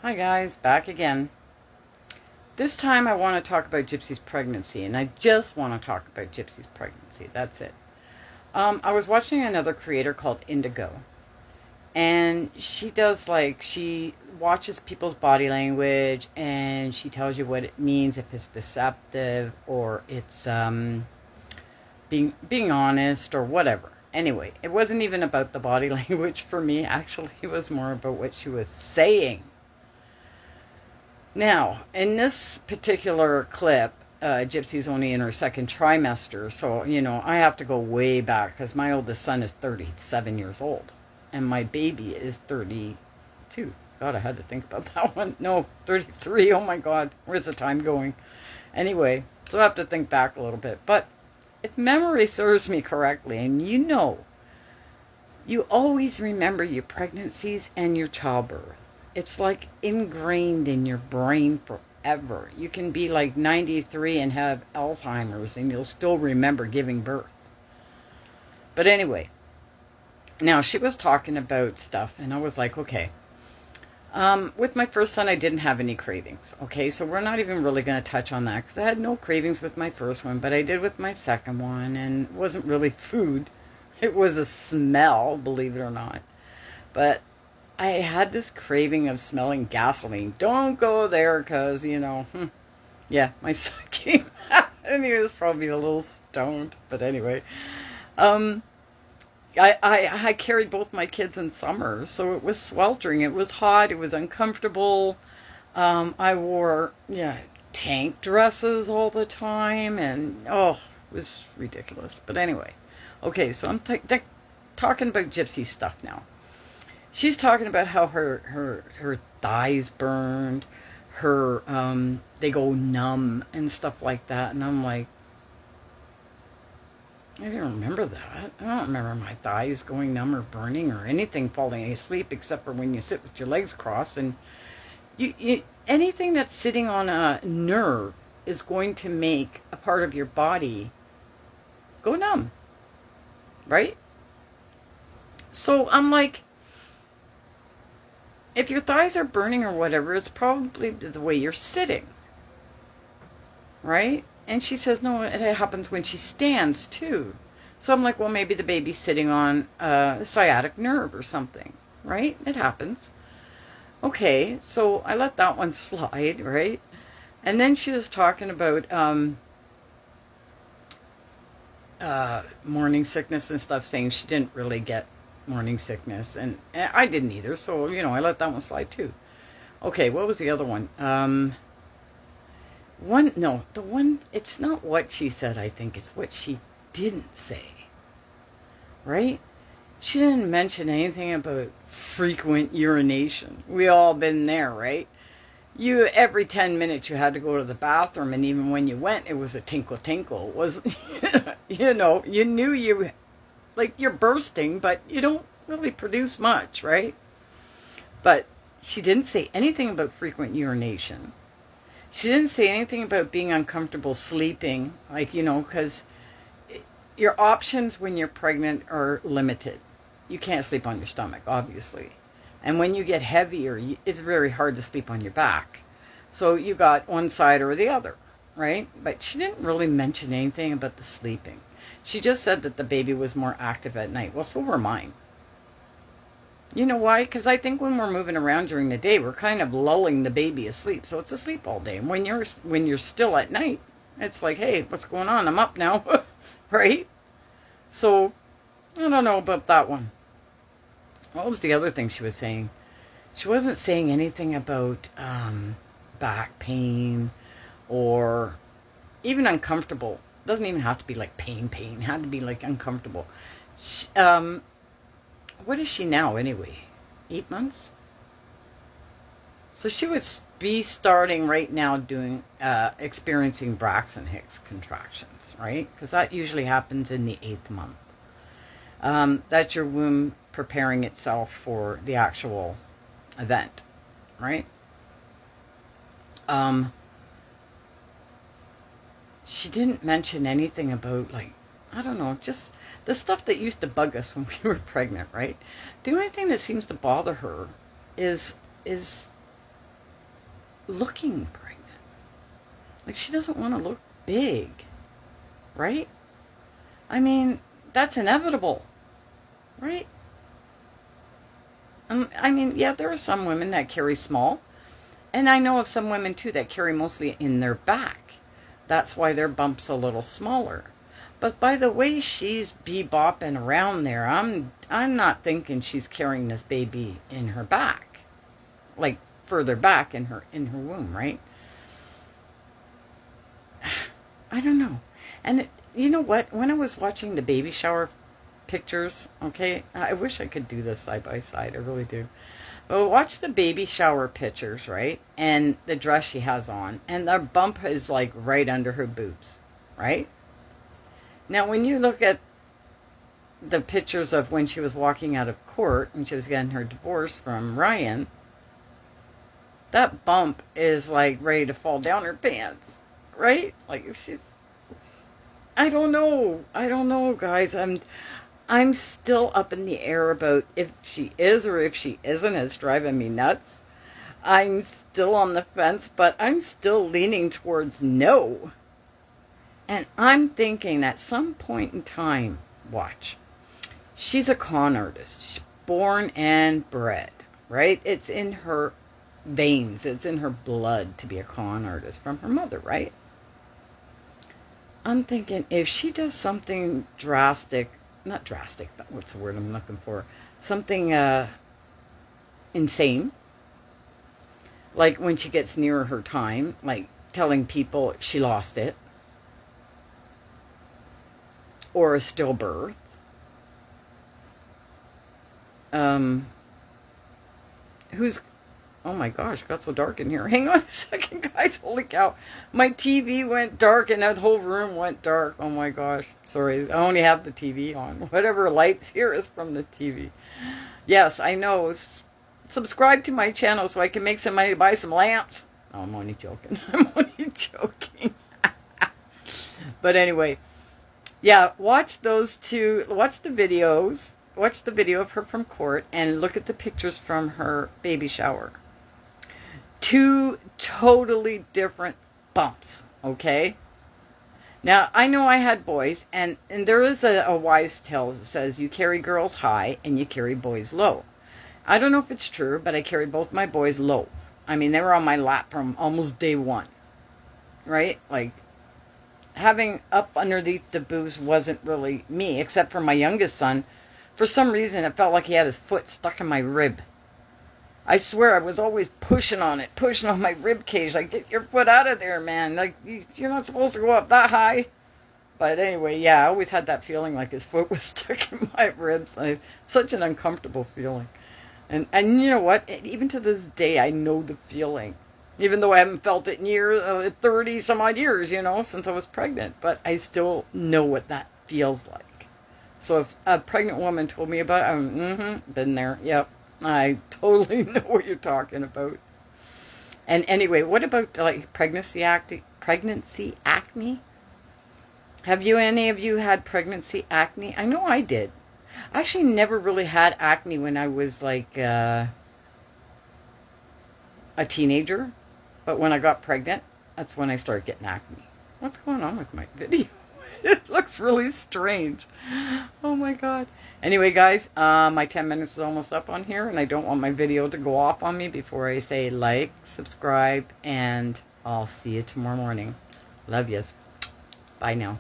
Hi guys, back again. This time I want to talk about Gypsy's pregnancy, and I just want to talk about Gypsy's pregnancy. That's it. I was watching another creator called Indigo, and she watches people's body language and she tells you what it means if it's deceptive or it's being honest or whatever. Anyway, it wasn't even about the body language for me. Actually, it was more about what she was saying. Now, in this particular clip, Gypsy's only in her second trimester, so, I have to go way back because my oldest son is 37 years old and my baby is 32. God, I had to think about that one. No, 33. Oh my God, where's the time going? Anyway, so I have to think back a little bit. But if memory serves me correctly, and you always remember your pregnancies and your childbirth. It's like ingrained in your brain forever. You can be like 93 and have Alzheimer's and you'll still remember giving birth. But anyway, now she was talking about stuff and I was like, okay. With my first son, I didn't have any cravings. Okay, so we're not even really going to touch on that because I had no cravings with my first one, but I did with my second one, and it wasn't really food. It was a smell, believe it or not. But I had this craving of smelling gasoline. Don't go there because, yeah, my son came out and he was probably a little stoned. But anyway, I carried both my kids in summer, so it was sweltering. It was hot. It was uncomfortable. I wore, tank dresses all the time, and it was ridiculous. But anyway, okay, so I'm talking about Gypsy stuff now. She's talking about how her thighs burned, they go numb and stuff like that, and I'm like, I didn't remember that. I don't remember my thighs going numb or burning or anything falling asleep except for when you sit with your legs crossed. And anything that's sitting on a nerve is going to make a part of your body go numb, right? So I'm like, if your thighs are burning or whatever, it's probably the way you're sitting, right? And she says, no, it happens when she stands too. So I'm like, well, maybe the baby's sitting on a sciatic nerve or something, right? It happens. Okay, so I let that one slide, right? And then she was talking about morning sickness and stuff, saying she didn't really get morning sickness. And I didn't either, so, I let that one slide too. Okay, what was the other one? It's not what she said, I think. It's what she didn't say. Right? She didn't mention anything about frequent urination. We all been there, right? Every 10 minutes you had to go to the bathroom, and even when you went, it was a tinkle tinkle. It was, you knew you're bursting, but you don't really produce much, right? But she didn't say anything about frequent urination. She didn't say anything about being uncomfortable sleeping, because your options when you're pregnant are limited. You can't sleep on your stomach, obviously. And when you get heavier, it's very hard to sleep on your back. So you got one side or the other, right? But she didn't really mention anything about the sleeping. She just said that the baby was more active at night. Well, so were mine. You know why? Because I think when we're moving around during the day, we're kind of lulling the baby asleep. So it's asleep all day. And when you're still at night, it's like, hey, what's going on? I'm up now, right? So I don't know about that one. What was the other thing she was saying? She wasn't saying anything about back pain or even uncomfortable. Doesn't even have to be like pain. It had to be like uncomfortable. What is she now anyway? 8 months? So she would be starting right now doing, experiencing Braxton Hicks contractions, right? Because that usually happens in the 8th month. That's your womb preparing itself for the actual event, right? She didn't mention anything about, I don't know, just the stuff that used to bug us when we were pregnant, right? The only thing that seems to bother her is looking pregnant. Like, she doesn't want to look big, right? I mean, that's inevitable, right? I mean, yeah, there are some women that carry small. And I know of some women, too, that carry mostly in their back. That's why their bump's a little smaller. But by the way she's bebopping around there, I'm not thinking she's carrying this baby in her back. Like, further back in her womb, right? I don't know. And you know what? When I was watching the baby shower pictures, okay, I wish I could do this side by side. I really do. But watch the baby shower pictures, right? And the dress she has on. And the bump is like right under her boobs, right? Now, when you look at the pictures of when she was walking out of court and she was getting her divorce from Ryan, that bump is like ready to fall down her pants, right? Like, she's... I don't know, guys. I'm still up in the air about if she is or if she isn't. It's driving me nuts. I'm still on the fence, but I'm still leaning towards no. And I'm thinking at some point in time, watch, she's a con artist. She's born and bred, right? It's in her veins. It's in her blood to be a con artist from her mother, right? I'm thinking if she does something drastic, not drastic, but what's the word I'm looking for? Something insane. Like when she gets near her time, like telling people she lost it. Or a stillbirth. Oh my gosh, it got so dark in here. Hang on a second, guys. Holy cow. My TV went dark and that whole room went dark. Oh my gosh. Sorry, I only have the TV on. Whatever lights here is from the TV. Yes, I know. Subscribe to my channel so I can make some money to buy some lamps. Oh, I'm only joking. I'm only joking. But anyway, yeah, watch those two. Watch the videos. Watch the video of her from court and look at the pictures from her baby shower. Two totally different bumps, okay? Now, I know I had boys, and there is a wise tale that says you carry girls high and you carry boys low. I don't know if it's true, but I carried both my boys low. I mean, they were on my lap from almost day one, right? Like, having up underneath the boobs wasn't really me, except for my youngest son. For some reason, it felt like he had his foot stuck in my rib. I swear, I was always pushing on my rib cage. Like, get your foot out of there, man. Like, you're not supposed to go up that high. But anyway, yeah, I always had that feeling like his foot was stuck in my ribs. Such an uncomfortable feeling. And you know what? Even to this day, I know the feeling. Even though I haven't felt it in years, 30 some odd years, you know, since I was pregnant. But I still know what that feels like. So if a pregnant woman told me about it, been there, yep. I totally know what you're talking about. And anyway, what about like pregnancy acne? Have any of you had pregnancy acne? I know I did. I actually never really had acne when I was like a teenager. But when I got pregnant, that's when I started getting acne. What's going on with my video? It looks really strange. Oh my god. Anyway, guys, my 10 minutes is almost up on here, and I don't want my video to go off on me before I say like, subscribe, and I'll see you tomorrow morning. Love yous. Bye now.